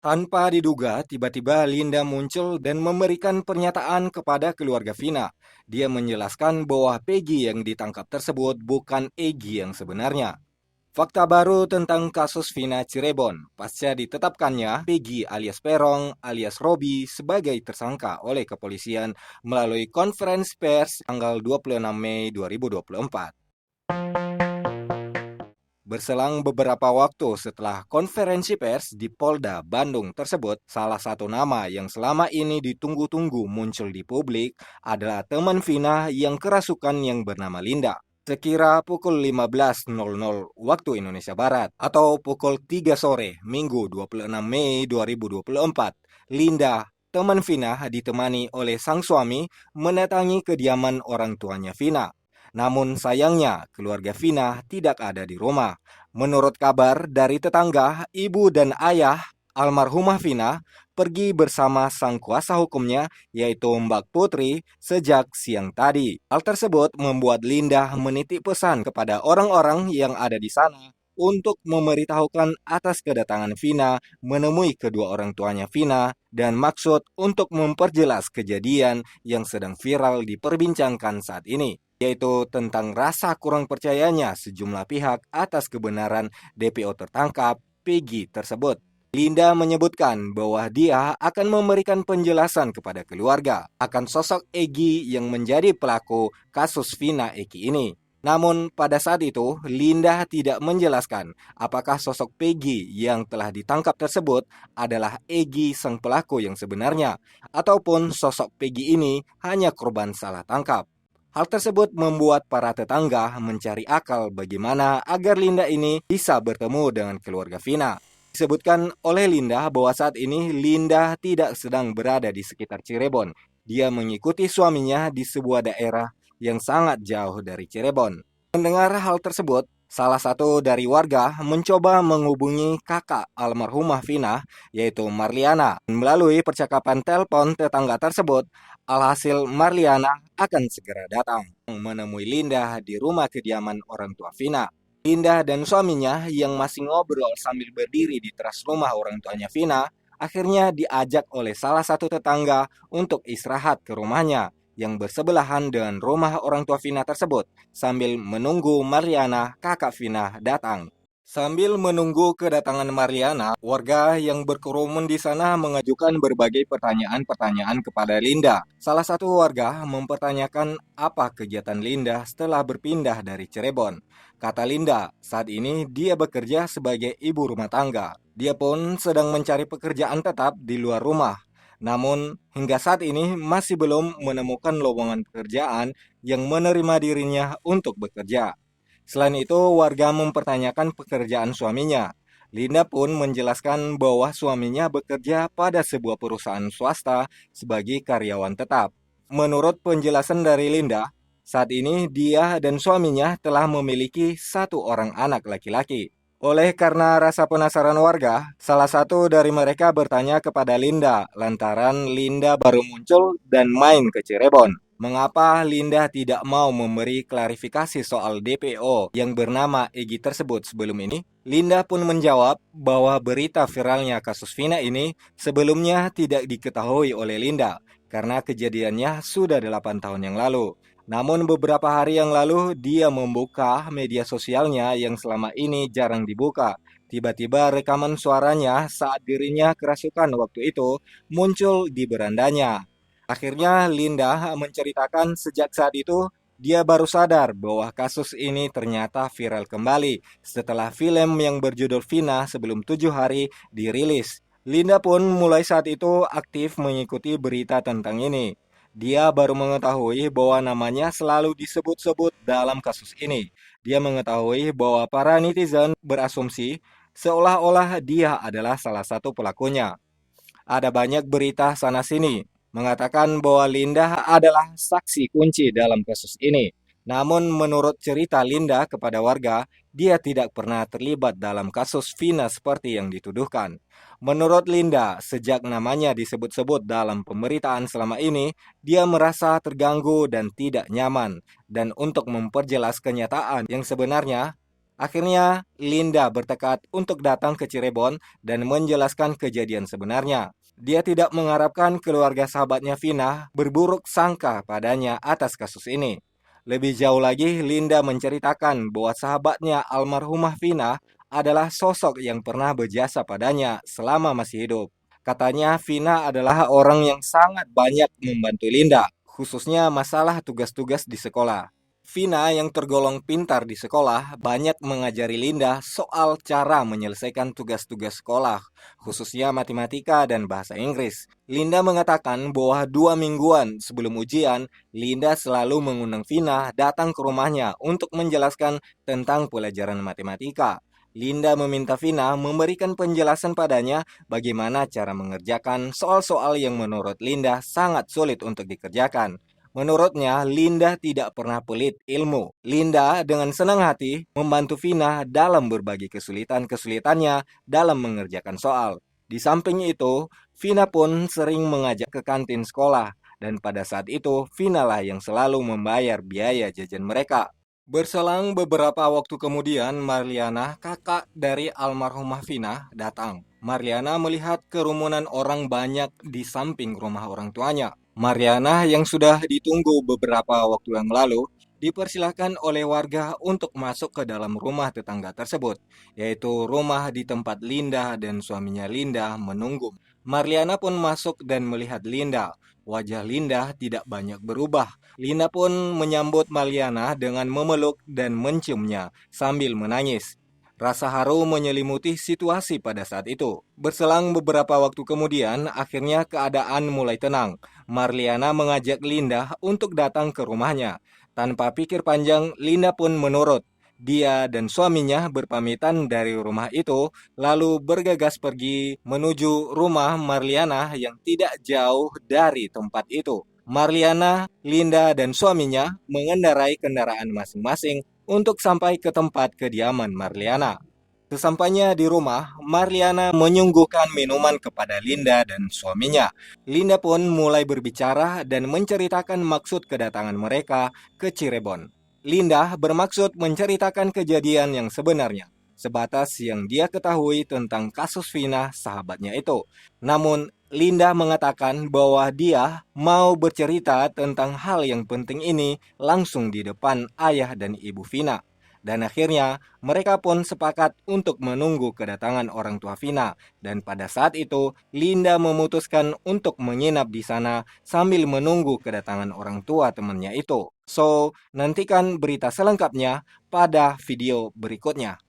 Tanpa diduga, tiba-tiba Linda muncul dan memberikan pernyataan kepada keluarga Vina. Dia menjelaskan bahwa Peggy yang ditangkap tersebut bukan Egy yang sebenarnya. Fakta baru tentang kasus Vina Cirebon. Pasca ditetapkannya Peggy alias Perong alias Robi sebagai tersangka oleh kepolisian melalui konferensi pers tanggal 26 Mei 2024. Berselang beberapa waktu setelah konferensi pers di Polda Bandung tersebut, salah satu nama yang selama ini ditunggu-tunggu muncul di publik adalah teman Vina yang kerasukan yang bernama Linda. Sekira pukul 15.00 waktu Indonesia Barat atau pukul 3 sore Minggu 26 Mei 2024, Linda, teman Vina ditemani oleh sang suami mendatangi kediaman orang tuanya Vina. Namun sayangnya keluarga Vina tidak ada di rumah. Menurut kabar dari tetangga, ibu dan ayah almarhumah Vina pergi bersama sang kuasa hukumnya yaitu Mbak Putri sejak siang tadi. Hal tersebut membuat Linda menitip pesan kepada orang-orang yang ada di sana untuk memberitahukan atas kedatangan Vina menemui kedua orang tuanya Vina dan maksud untuk memperjelas kejadian yang sedang viral diperbincangkan saat ini, yaitu tentang rasa kurang percayanya sejumlah pihak atas kebenaran DPO tertangkap Peggy tersebut. Linda menyebutkan bahwa dia akan memberikan penjelasan kepada keluarga akan sosok Egy yang menjadi pelaku kasus Vina Eki ini. Namun pada saat itu, Linda tidak menjelaskan apakah sosok Peggy yang telah ditangkap tersebut adalah Egy sang pelaku yang sebenarnya, ataupun sosok Peggy ini hanya korban salah tangkap. Hal tersebut membuat para tetangga mencari akal bagaimana agar Linda ini bisa bertemu dengan keluarga Vina. Disebutkan oleh Linda bahwa saat ini Linda tidak sedang berada di sekitar Cirebon. Dia mengikuti suaminya di sebuah daerah yang sangat jauh dari Cirebon. Mendengar hal tersebut, salah satu dari warga mencoba menghubungi kakak almarhumah Vina, yaitu Marliana. Melalui percakapan telepon tetangga tersebut, alhasil Marliana akan segera datang menemui Linda di rumah kediaman orang tua Vina. Linda dan suaminya yang masih ngobrol sambil berdiri di teras rumah orang tuanya Vina, akhirnya diajak oleh salah satu tetangga untuk istirahat ke rumahnya yang bersebelahan dengan rumah orang tua Vina tersebut sambil menunggu Mariana, kakak Vina, datang. Sambil menunggu kedatangan Mariana, warga yang berkerumun di sana mengajukan berbagai pertanyaan-pertanyaan kepada Linda. Salah satu warga mempertanyakan apa kegiatan Linda setelah berpindah dari Cirebon. Kata Linda, saat ini dia bekerja sebagai ibu rumah tangga. Dia pun sedang mencari pekerjaan tetap di luar rumah. Namun, hingga saat ini masih belum menemukan lowongan pekerjaan yang menerima dirinya untuk bekerja. Selain itu, warga mempertanyakan pekerjaan suaminya. Linda pun menjelaskan bahwa suaminya bekerja pada sebuah perusahaan swasta sebagai karyawan tetap. Menurut penjelasan dari Linda, saat ini dia dan suaminya telah memiliki satu orang anak laki-laki. Oleh karena rasa penasaran warga, salah satu dari mereka bertanya kepada Linda lantaran Linda baru muncul dan main ke Cirebon. Mengapa Linda tidak mau memberi klarifikasi soal DPO yang bernama Egy tersebut sebelum ini? Linda pun menjawab bahwa berita viralnya kasus Vina ini sebelumnya tidak diketahui oleh Linda karena kejadiannya sudah 8 tahun yang lalu. Namun beberapa hari yang lalu dia membuka media sosialnya yang selama ini jarang dibuka. Tiba-tiba rekaman suaranya saat dirinya kerasukan waktu itu muncul di berandanya. Akhirnya Linda menceritakan sejak saat itu dia baru sadar bahwa kasus ini ternyata viral kembali setelah film yang berjudul Vina sebelum 7 hari dirilis. Linda pun mulai saat itu aktif mengikuti berita tentang ini. Dia baru mengetahui bahwa namanya selalu disebut-sebut dalam kasus ini. Dia mengetahui bahwa para netizen berasumsi seolah-olah dia adalah salah satu pelakunya. Ada banyak berita sana-sini mengatakan bahwa Linda adalah saksi kunci dalam kasus ini. Namun menurut cerita Linda kepada warga, dia tidak pernah terlibat dalam kasus Vina seperti yang dituduhkan. Menurut Linda, sejak namanya disebut-sebut dalam pemberitaan selama ini, dia merasa terganggu dan tidak nyaman. Dan untuk memperjelas kenyataan yang sebenarnya, Akhirnya, Linda bertekad untuk datang ke Cirebon dan menjelaskan kejadian sebenarnya. Dia tidak mengharapkan keluarga sahabatnya Vina berburuk sangka padanya atas kasus ini. Lebih jauh lagi, Linda menceritakan bahwa sahabatnya almarhumah Vina adalah sosok yang pernah berjasa padanya selama masih hidup. Katanya Vina adalah orang yang sangat banyak membantu Linda, khususnya masalah tugas-tugas di sekolah. Vina yang tergolong pintar di sekolah banyak mengajari Linda soal cara menyelesaikan tugas-tugas sekolah, khususnya matematika dan bahasa Inggris. Linda mengatakan bahwa 2 mingguan sebelum ujian, Linda selalu mengundang Vina datang ke rumahnya untuk menjelaskan tentang pelajaran matematika. Linda meminta Vina memberikan penjelasan padanya bagaimana cara mengerjakan soal-soal yang menurut Linda sangat sulit untuk dikerjakan. Menurutnya, Linda tidak pernah pelit ilmu. Linda dengan senang hati membantu Vina dalam berbagi kesulitan-kesulitannya dalam mengerjakan soal. Di samping itu, Vina pun sering mengajak ke kantin sekolah, dan pada saat itu, Vina lah yang selalu membayar biaya jajan mereka. Berselang beberapa waktu kemudian, Marliana, kakak dari almarhumah Vina, datang. Marliana melihat kerumunan orang banyak di samping rumah orang tuanya. Mariana yang sudah ditunggu beberapa waktu yang lalu dipersilahkan oleh warga untuk masuk ke dalam rumah tetangga tersebut, yaitu rumah di tempat Linda dan suaminya Linda menunggu. Marliana pun masuk dan melihat Linda. Wajah Linda tidak banyak berubah. Linda pun menyambut Marliana dengan memeluk dan menciumnya sambil menangis. Rasa haru menyelimuti situasi pada saat itu. Berselang beberapa waktu kemudian, akhirnya keadaan mulai tenang. Marliana mengajak Linda untuk datang ke rumahnya. Tanpa pikir panjang, Linda pun menurut. Dia dan suaminya berpamitan dari rumah itu, lalu bergegas pergi menuju rumah Marliana yang tidak jauh dari tempat itu. Marliana, Linda, dan suaminya mengendarai kendaraan masing-masing untuk sampai ke tempat kediaman Marliana. Sesampainya di rumah, Marliana menyuguhkan minuman kepada Linda dan suaminya. Linda pun mulai berbicara dan menceritakan maksud kedatangan mereka ke Cirebon. Linda bermaksud menceritakan kejadian yang sebenarnya, sebatas yang dia ketahui tentang kasus Vina sahabatnya itu. Namun, Linda mengatakan bahwa dia mau bercerita tentang hal yang penting ini langsung di depan ayah dan ibu Vina. Dan akhirnya, mereka pun sepakat untuk menunggu kedatangan orang tua Vina. Dan pada saat itu, Linda memutuskan untuk menginap di sana sambil menunggu kedatangan orang tua temannya itu. So, nantikan berita selengkapnya pada video berikutnya.